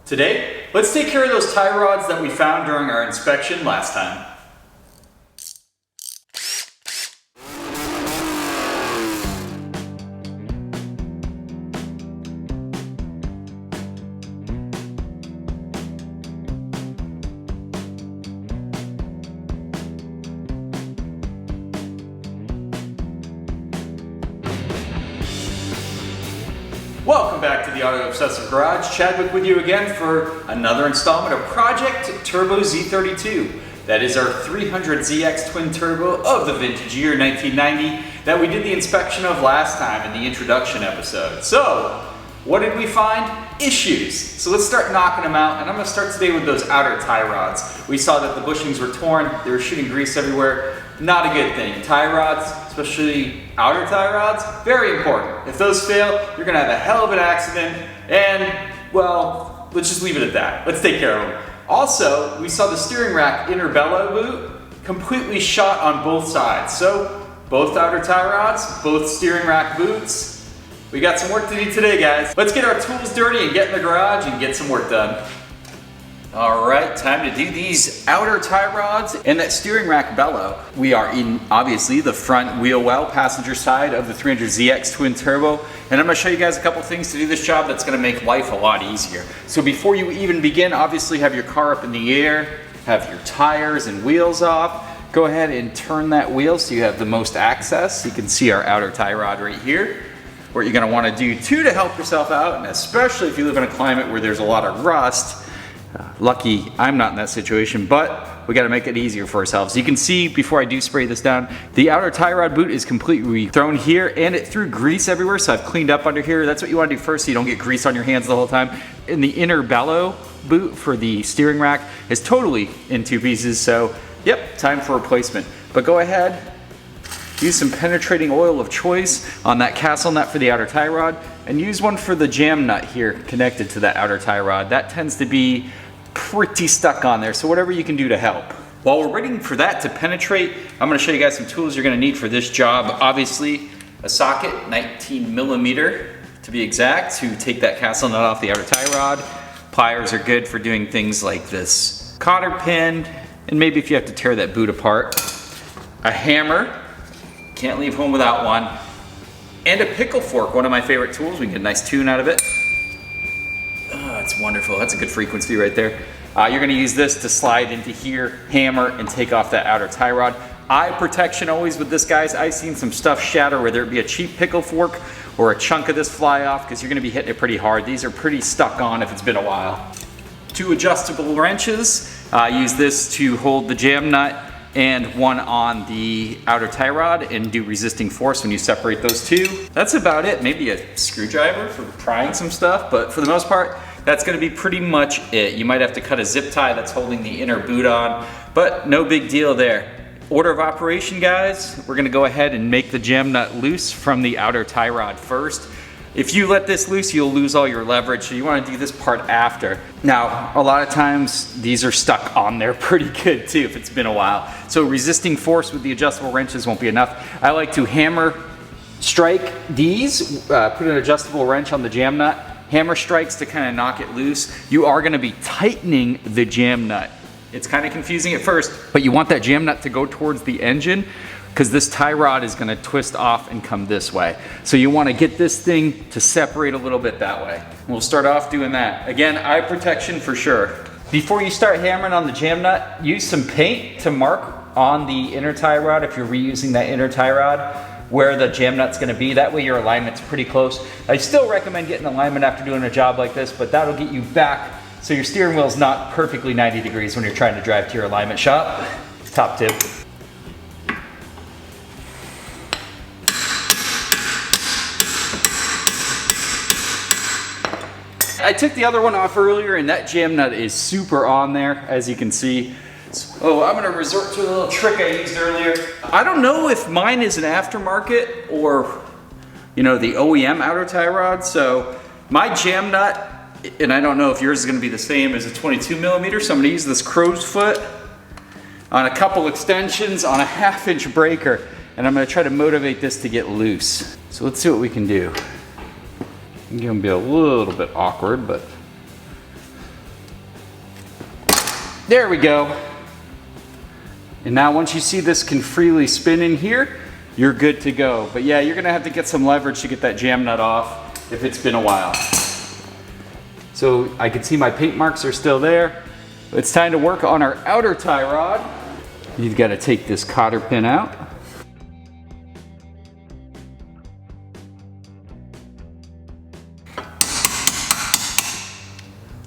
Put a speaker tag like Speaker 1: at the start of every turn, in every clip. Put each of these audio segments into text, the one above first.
Speaker 1: Today, let's take care of those tie rods that we found during our inspection last time. Welcome back to the Auto Obsessive Garage. Chadwick with you again for another installment of Project Turbo Z32. That is our 300ZX twin turbo of the vintage year 1990 that we did the inspection of last time in the introduction episode. So, what did we find? Issues. So let's start knocking them out, and I'm going to start today with those outer tie rods. We saw that the bushings were torn, they were shooting grease everywhere. Not a good thing. Tie rods, especially outer tie rods, very important. If those fail, you're gonna have a hell of an accident, and well, let's just leave it at that. Let's take care of them. Also, we saw the steering rack inner bellow boot completely shot on both sides. So, both outer tie rods, both steering rack boots. We got some work to do today, guys. Let's get our tools dirty and get in the garage and get some work done. All right, time to do these outer tie rods and that steering rack bellow. We are in, obviously, the front wheel well passenger side of the 300ZX twin turbo, and I'm gonna show you guys a couple things to do this job that's gonna make life a lot easier. So before you even begin, obviously have your car up in the air, have your tires and wheels off. Go ahead and turn that wheel so you have the most access. You can see our outer tie rod right here. What you're gonna wanna do too to help yourself out, and especially if you live in a climate where there's a lot of rust, lucky I'm not in that situation, but we got to make it easier for ourselves. You can see before I do spray this down, the outer tie rod boot is completely thrown here and it threw grease everywhere, so I've cleaned up under here. That's what you want to do first so you don't get grease on your hands the whole time. And the inner bellow boot for the steering rack is totally in two pieces, so yep, time for replacement. But go ahead, use some penetrating oil of choice on that castle nut for the outer tie rod, and use one for the jam nut here connected to that outer tie rod. That tends to be pretty stuck on there, so whatever you can do to help. While we're waiting for that to penetrate, I'm gonna show you guys some tools you're gonna need for this job. Obviously, a socket, 19mm to be exact, to take that castle nut off the outer tie rod. Pliers are good for doing things like this cotter pin, and maybe if you have to tear that boot apart. A hammer, can't leave home without one. And a pickle fork, one of my favorite tools. We can get a nice tune out of it. Oh, that's wonderful. That's a good frequency right there. You're gonna use this to slide into here, hammer, and take off that outer tie rod. Eye protection always with this, guys. I've seen some stuff shatter, whether it be a cheap pickle fork or a chunk of this fly off, because you're gonna be hitting it pretty hard. These are pretty stuck on if it's been a while. 2 adjustable wrenches. Use this to hold the jam nut, and one on the outer tie rod, and do resisting force when you separate those two. That's about it. Maybe a screwdriver for prying some stuff, but for the most part, that's gonna be pretty much it. You might have to cut a zip tie that's holding the inner boot on, but no big deal there. Order of operation, guys, we're gonna go ahead and make the jam nut loose from the outer tie rod first. If you let this loose, you'll lose all your leverage, so you wanna do this part after. Now, a lot of times, these are stuck on there pretty good too if it's been a while. So resisting force with the adjustable wrenches won't be enough. I like to hammer strike these, put an adjustable wrench on the jam nut, hammer strikes to kind of knock it loose. You are gonna be tightening the jam nut. It's kind of confusing at first, but you want that jam nut to go towards the engine, because this tie rod is gonna twist off and come this way. So you wanna get this thing to separate a little bit that way. We'll start off doing that. Again, eye protection for sure. Before you start hammering on the jam nut, use some paint to mark on the inner tie rod, if you're reusing that inner tie rod, where the jam nut's gonna be. That way your alignment's pretty close. I still recommend getting alignment after doing a job like this, but that'll get you back so your steering wheel's not perfectly 90 degrees when you're trying to drive to your alignment shop. Top tip. I took the other one off earlier, and that jam nut is super on there, as you can see. So I'm gonna resort to a little trick I used earlier. I don't know if mine is an aftermarket or, you know, the OEM outer tie rod. So my jam nut, and I don't know if yours is gonna be the same as a 22mm, so I'm gonna use this crow's foot on a couple extensions on a 1/2-inch breaker, and I'm gonna try to motivate this to get loose. So let's see what we can do. It's gonna be a little bit awkward, but There we go. And now once you see this can freely spin in here, you're good to go. But yeah, you're gonna have to get some leverage to get that jam nut off if it's been a while. So I can see my paint marks are still there. It's time to work on our outer tie rod. You've got to take this cotter pin out.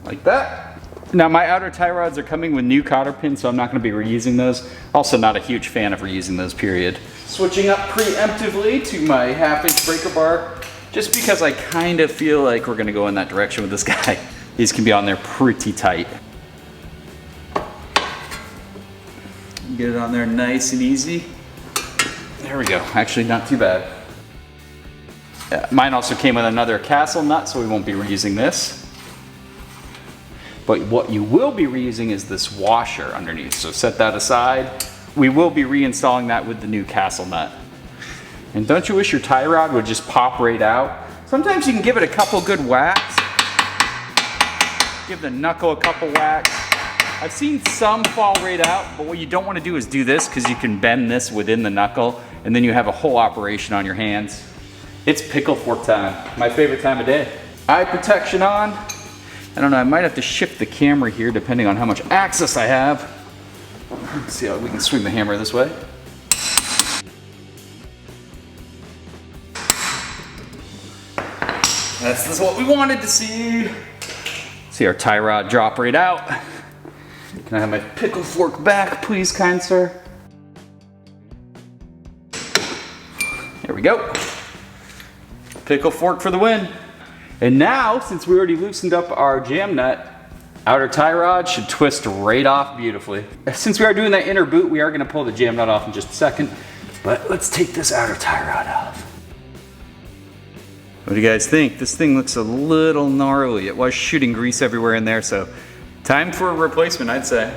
Speaker 1: Like that. Now my outer tie rods are coming with new cotter pins, so I'm not going to be reusing those. Also not a huge fan of reusing those, period. Switching up preemptively to my 1/2-inch breaker bar, just because I kind of feel like we're going to go in that direction with this guy. These can be on there pretty tight. Get it on there nice and easy. There we go. Actually, not too bad. Yeah, mine also came with another castle nut, so we won't be reusing this. But what you will be reusing is this washer underneath. So set that aside. We will be reinstalling that with the new castle nut. And don't you wish your tie rod would just pop right out? Sometimes you can give it a couple good whacks. Give the knuckle a couple whacks. I've seen some fall right out, but what you don't want to do is do this, because you can bend this within the knuckle and then you have a whole operation on your hands. It's pickle fork time, my favorite time of day. Eye protection on. I don't know, I might have to shift the camera here depending on how much access I have. Let's see how we can swing the hammer this way. This is what we wanted to see. See our tie rod drop right out. Can I have my pickle fork back, please, kind sir? There we go. Pickle fork for the win. And now, since we already loosened up our jam nut, outer tie rod should twist right off beautifully. Since we are doing that inner boot, we are gonna pull the jam nut off in just a second, but let's take this outer tie rod off. What do you guys think? This thing looks a little gnarly. It was shooting grease everywhere in there, so time for a replacement, I'd say.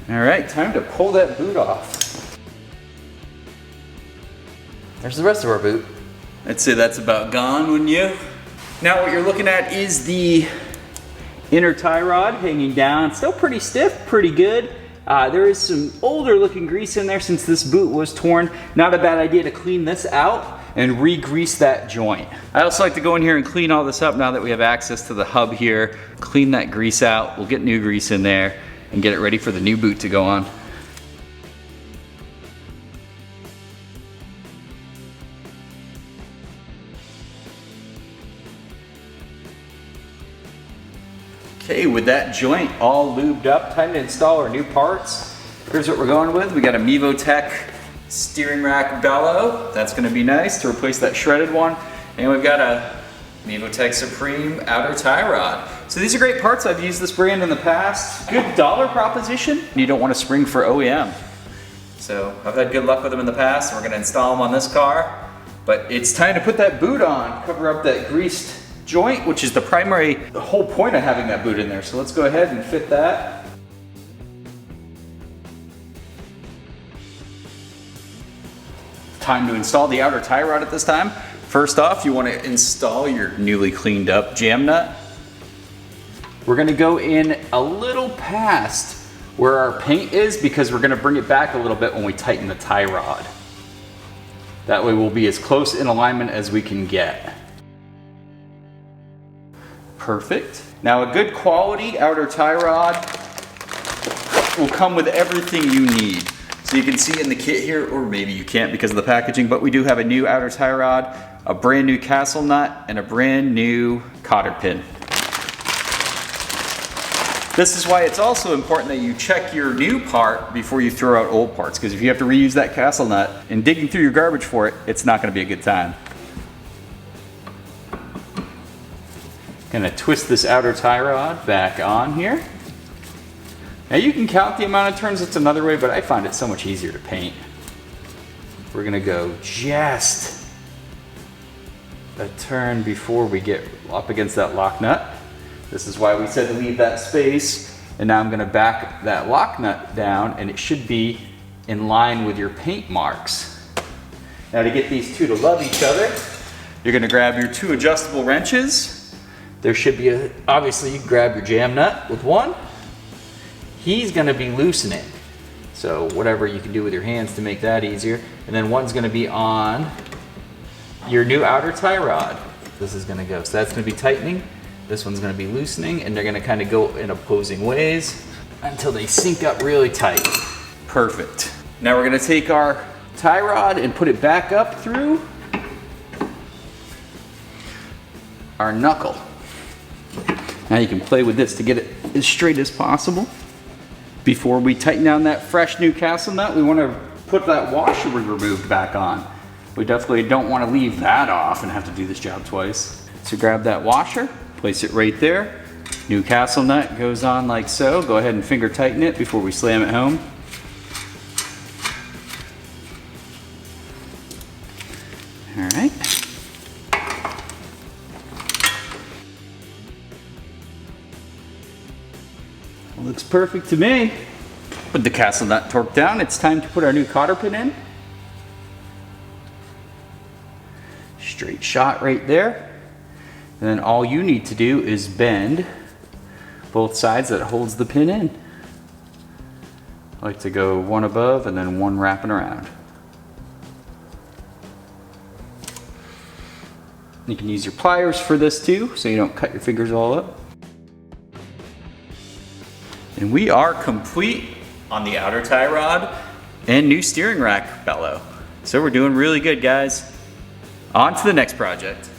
Speaker 1: All right, time to pull that boot off. There's the rest of our boot. I'd say that's about gone, wouldn't you? Now what you're looking at is the inner tie rod hanging down. Still pretty stiff, pretty good. There is some older looking grease in there since this boot was torn. Not a bad idea to clean this out and re-grease that joint. I also like to go in here and clean all this up now that we have access to the hub here. Clean that grease out. We'll get new grease in there and get it ready for the new boot to go on. Okay, with that joint all lubed up, time to install our new parts. Here's what we're going with. We got a Mevotech steering rack bellow. That's gonna be nice to replace that shredded one. And we've got a Mevotech Supreme outer tie rod. So these are great parts. I've used this brand in the past. Good dollar proposition. You don't want to spring for OEM. So I've had good luck with them in the past. We're gonna install them on this car. But it's time to put that boot on, cover up that greased joint, which is the whole point of having that boot in there. So let's go ahead and fit that. Time to install the outer tie rod at this time. First off, you want to install your newly cleaned up jam nut. We're going to go in a little past where our paint is because we're going to bring it back a little bit when we tighten the tie rod. That way we'll be as close in alignment as we can get. Perfect. Now a good quality outer tie rod will come with everything you need. So you can see in the kit here, or maybe you can't because of the packaging, but we do have a new outer tie rod, a brand new castle nut, and a brand new cotter pin. This is why it's also important that you check your new part before you throw out old parts, because if you have to reuse that castle nut and digging through your garbage for it, it's not going to be a good time. Gonna twist this outer tie rod back on here. Now you can count the amount of turns, it's another way, but I find it so much easier to paint. We're gonna go just a turn before we get up against that lock nut. This is why we said to leave that space. And now I'm gonna back that lock nut down and it should be in line with your paint marks. Now to get these two to love each other, you're gonna grab your two adjustable wrenches. there should be obviously you grab your jam nut with one. He's gonna be loosening. So whatever you can do with your hands to make that easier. And then one's gonna be on your new outer tie rod. This is gonna go, so that's gonna be tightening. This one's gonna be loosening, and they're gonna kind of go in opposing ways until they sync up really tight. Perfect. Now we're gonna take our tie rod and put it back up through our knuckle. Now you can play with this to get it as straight as possible. Before we tighten down that fresh Newcastle nut, we want to put that washer we removed back on. We definitely don't want to leave that off and have to do this job twice. So grab that washer, place it right there. Newcastle nut goes on like so. Go ahead and finger tighten it before we slam it home. All right. Looks perfect to me. Put the castle nut torque down. It's time to put our new cotter pin in. Straight shot right there. And then all you need to do is bend both sides that holds the pin in. I like to go one above and then one wrapping around. You can use your pliers for this too, so you don't cut your fingers all up. And we are complete on the outer tie rod and new steering rack bellow. So we're doing really good, guys. On to the next project.